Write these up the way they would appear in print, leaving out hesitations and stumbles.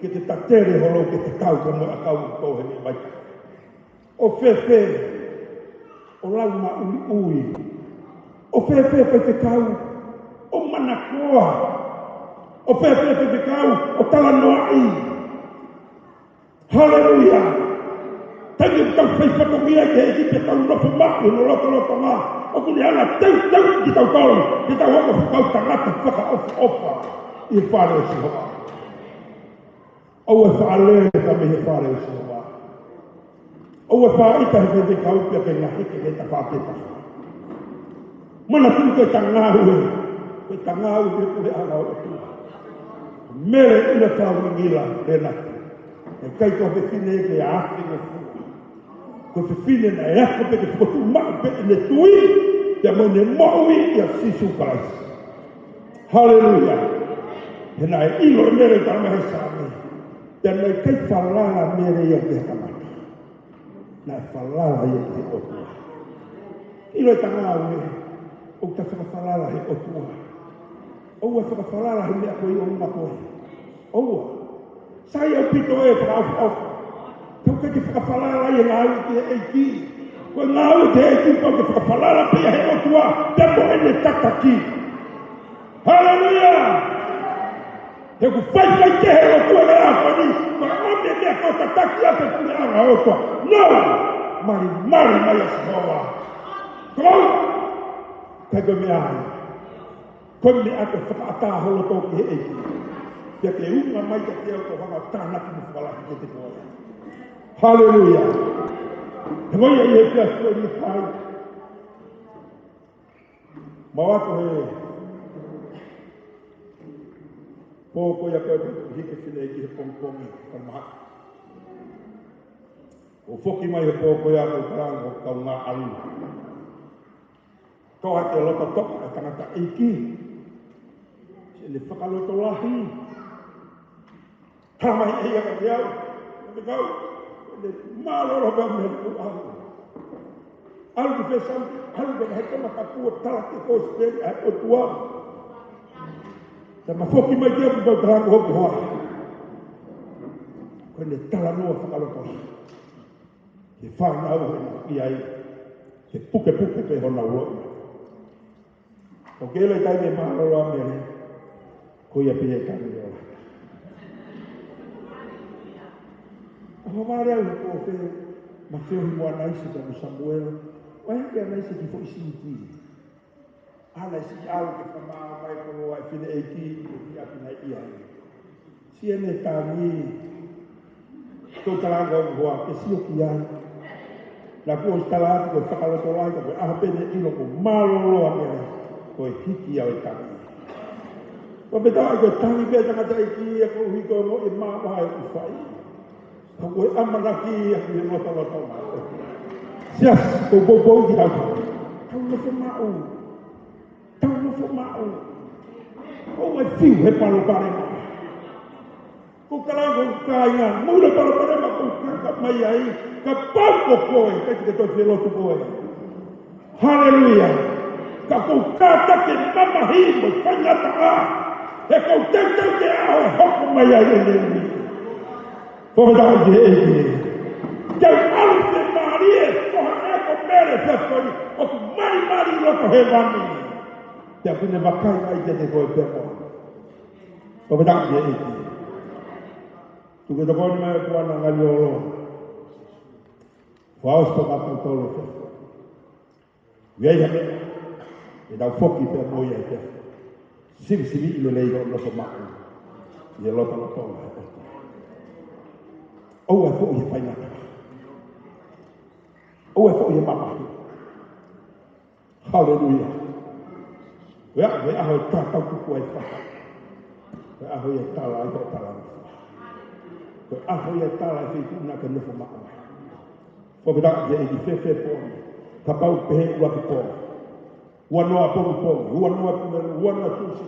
ke te tatere holo ke te tau ka mo akau tohe ni mai. O fefe, o lau ma ui. O fefe fe kau, o manakoa. O fefe fe kau, o tala noai. Hallelujah. Tangi tau fai whakamia ke e kipe tau nofu maku no loto ngā. O kuni ana tau ki tau tau, ki tau hoko whakau tangata whaka ofa i whare o sihoa. Au e whaalele ka me he whare o sihoa. Au e whaita he te kaupia ke ngā heke ke ta whāteta. Mana tū koe ta ngāhu e, koe ta ngāhu e kure ana o tu. Mere ina whaurangila le nati. E kai koe whine e ke āwhi o fua. Koe whine na e ako pe ke whotu mao pe ne tui, te mo ne maui i a sisu Christ. Hallelujah. He na e ilo e mere ta mahe sāme. Te nei kai whalala mere i a te hakamata. Na e whalala i a te otua. Ilo e ta ngāhu e. O ta whakawhalala he o tua. Oua whakawhalala he mea koe i o uma koe. Oua. Sai au pito e whakawhawha. Tau kai ke whakawhalala i ngā au te eiki. Koe ngā au te eiki pau ke whakawhalala pia he o tua. Te mo ene tataki. Hallelujah! He ku whai ke he o tua ngā koni. Koe ome mea koe tataki a te kune anga o tua. No! Mari mai a sihoa. Kou! Kai koe mea ai. Koe mea koe whakaata holo tō ki he eiki. Kia te unga mai te teo tō whanga tānaki mu whakalahi ke te koe. Hallelujah. He ngoi e he kia sua ni kai. Mawako he. Pōko ia koe te hike whine ki he pongpongi. Karmahaka. O whoki mai he pōko ia koe taranga o kau ngā alu. Toa te lota toka e tangata eiki. Se le whakaloto lahi. Tamai e ia ka te au. Me kau. Le māloro ka me ku alu. Alu ki whesam. Alu ka heke maka kua tala te koe speri a o tua. Te mawhoki mai kia ku kau taranga hoki hoa. Koe le tala noa whakaloto. Ke whanau e na iai. Ke puke pe hona uoi. O kele tai me māloro a mere, ko ia pia kani o lata. O wāre au ko wheo, ma wheo hi mua naisi ka mu Samuel, o hea kia naisi ki fo isi ki. A naisi ki alu ke whamaa mai ko roa e whine e ki, ki api nai ia. Si ene tāni, tō talanga o hoa, ke sio ki ai. Na kua istalati ko whakaloto lai, ko aha pene ino ko māloro a mere. Koe hiki au e tangi. Ko me tawa koe tangi pia tangata e ki e ko hui koe mo e māwaha e ku whai. Ko koe amanaki e ku e loto mai. Sias, ko bobou ki tau tau. Tau nofo mau. Tau nofo mau. Ko mai fiu he palo parema. Ko karango kāinga, mura palo parema ko kaka mai ai. Ka pāko koe, kai te toi whilotu koe. Hallelujah. Ka kou kāta ke mamahi mo whangata a. He kou teuteu te ao e hoko mai ai e nemi. Whakatau ki he eiki. Kau alu te maari e, koha eko mere whewhoi, o ku mari loko he wani. Te apune wakai mai te koe pepo. Whakatau ki he eiki. Tuke te koni mai kua na ngali o loa. Whaosto matau tolo whewhoi. Wiei hame. E dau whoki pia moia e pia. Sivi ilo leigo loko mako. Ia lota lotonga e oto. Ou e fōi e whainata. Ou e fōi e mamahi. Hallelujah. Koe aho e tātau kuku e whaka. Koe aho e tala e tō tala nufua. Koe aho e tala e whituna ke nufo mako. Whakatau e ki whewhe pōni. Ka pau pehe ua ki pōni. Ua noa pongu, ua noa pumelu, ua noa tusi.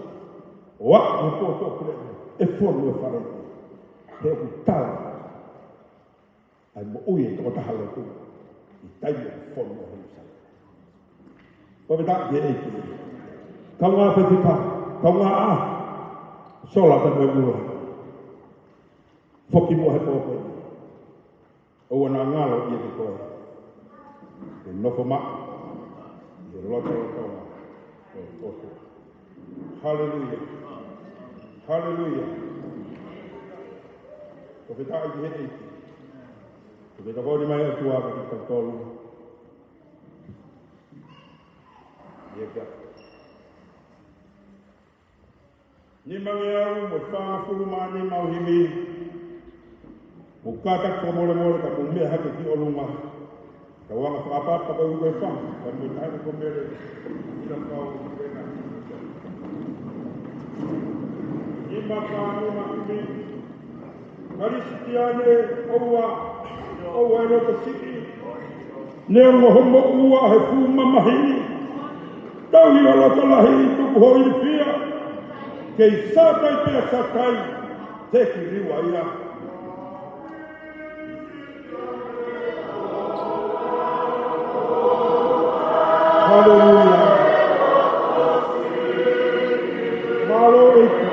Oa, e pōto kurenu, e whonu e wharenu. Te oku tala. Ai mo ui e toko tahale tu. I taimi e whonu e honu sala. Waweta ki e eiki. Kau ngā whetita, kau ngā a. Sola te moe mula. foki mo he popo o na ngalo i te koe e nofo ma e loto o hallelujah hallelujah ko te tai he te ko te koni mai o tua ki te tolu e ka ni mangi au mo whanga furu mani mau himi mo kātak ka mole ka mo mea hake ki o lunga ka wanga whakapapa ka uwe whanga ka mo taina ko mere ina kau wena ni mawhanga ma himi Karisikiane oua e roka siki neo ngohomo ua he fuma mahini tauhi o loto lahi tuku hoi fia kei satai pia satai teki riwa ia Hallelujah Malo eku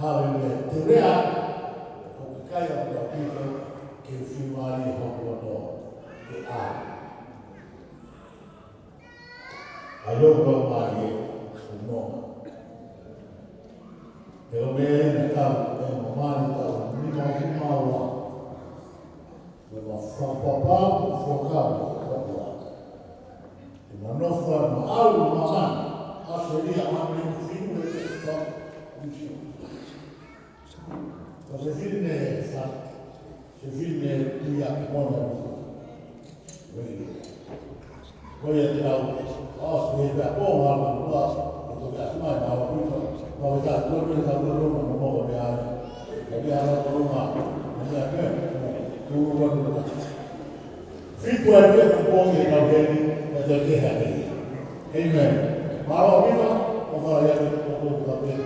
Hallelujah. Te rea, o ke kai a pita pita, ke whiwari hoko no, ke a. A loko mai e, o noma. Te o mea ina tau, e mamani tau, nima humaua. Me ma whapapau, whakamu, whakua. E ma nofa, ma au, ma mani. Aso ria, amri, whinu, e te tau, uchi. Se filme sa, se filme tu a mona. Voy a tirar os de da bomba no plazo, to da mai na o puto. No da no da no no mo de a. E a no ma, e a que tu quando fico a ver o bom de alguém, é da que é. Amen. Para o vivo, o vai a o da bem.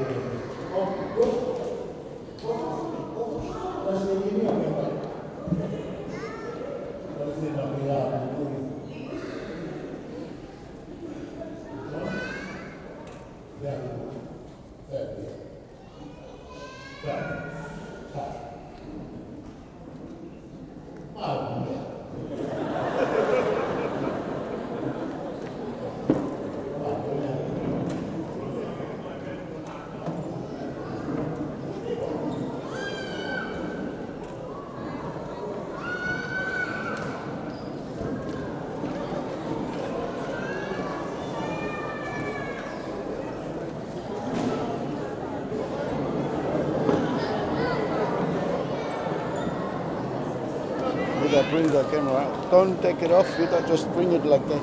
Bring the camera out. Don't take it off, Vita, just bring it like that.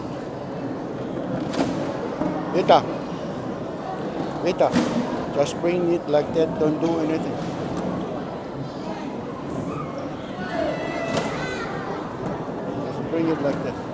Vita, just bring it like that, don't do anything. Just bring it like that.